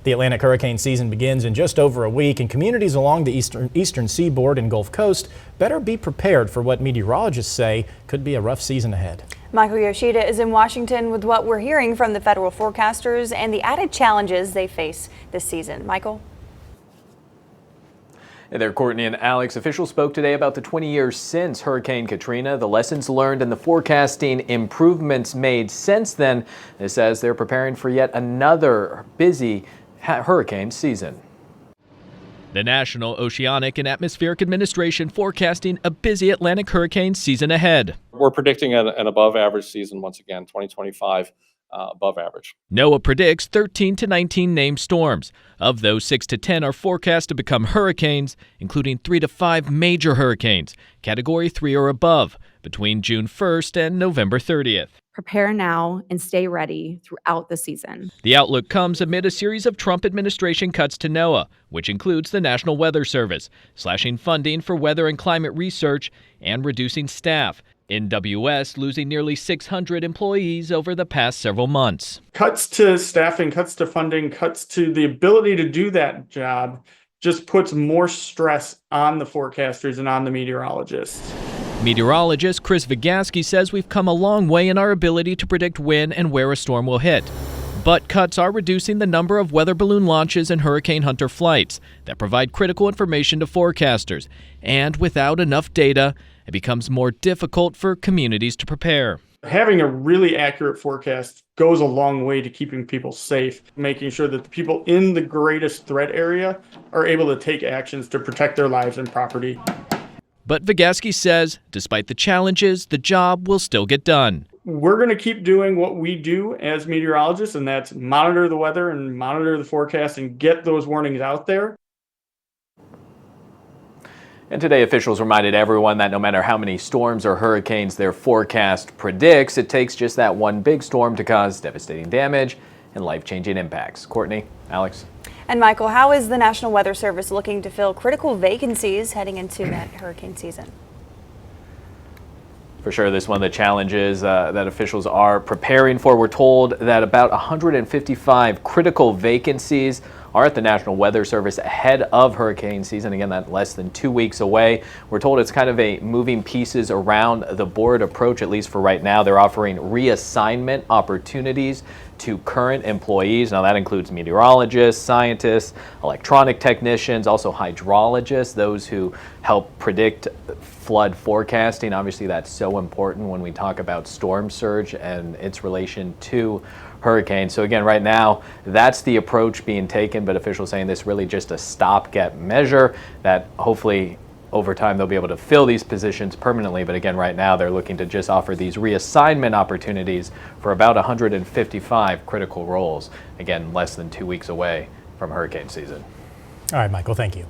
The Atlantic hurricane season begins in just over a week, and communities along the eastern seaboard and Gulf Coast better be prepared for what meteorologists say could be a rough season ahead. Michael Yoshida is in Washington with what we're hearing from the federal forecasters and the added challenges they face this season. Michael? Hey there, Courtney and Alex. Officials spoke today about the 20 years since Hurricane Katrina, the lessons learned and the forecasting improvements made since then. This says they're preparing for yet another busy hurricane season. The National Oceanic and Atmospheric Administration forecasting a busy Atlantic hurricane season ahead. We're predicting an above average season once again, 2025. Above average. NOAA predicts 13 to 19 named storms. Of those, 6 to 10 are forecast to become hurricanes, including 3 to 5 major hurricanes, Category 3 or above, between June 1st and November 30th. Prepare now and stay ready throughout the season. The outlook comes amid a series of Trump administration cuts to NOAA, which includes the National Weather Service, slashing funding for weather and climate research, and reducing staff. NWS losing nearly 600 employees over the past several months. Cuts to staffing, cuts to funding, cuts to the ability to do that job just puts more stress on the forecasters and on the meteorologists. Meteorologist Chris Vygotsky says we've come a long way in our ability to predict when and where a storm will hit. But cuts are reducing the number of weather balloon launches and hurricane hunter flights that provide critical information to forecasters. And without enough data, it becomes more difficult for communities to prepare. Having a really accurate forecast goes a long way to keeping people safe, making sure that the people in the greatest threat area are able to take actions to protect their lives and property. But Vygotsky says, despite the challenges, the job will still get done. We're going to keep doing what we do as meteorologists, and that's monitor the weather and monitor the forecast and get those warnings out there. And today, officials reminded everyone that no matter how many storms or hurricanes their forecast predicts, it takes just that one big storm to cause devastating damage and life-changing impacts. Courtney, Alex. And Michael, how is the National Weather Service looking to fill critical vacancies heading into that hurricane season? For sure, this is one of the challenges that officials are preparing for. We're told that about 155 critical vacancies are at the National Weather Service ahead of hurricane season. Again, that's less than 2 weeks away. We're told it's kind of a moving pieces around the board approach, at least for right now. They're offering reassignment opportunities to current employees. Now that includes meteorologists, scientists, electronic technicians, also hydrologists, those who help predict flood forecasting. Obviously that's so important when we talk about storm surge and its relation to hurricanes. So again, right now, that's the approach being taken, but officials saying this really just a stopgap measure that hopefully over time they'll be able to fill these positions permanently. But again, right now they're looking to just offer these reassignment opportunities for about 155 critical roles. Again, less than 2 weeks away from hurricane season. All right, Michael, thank you.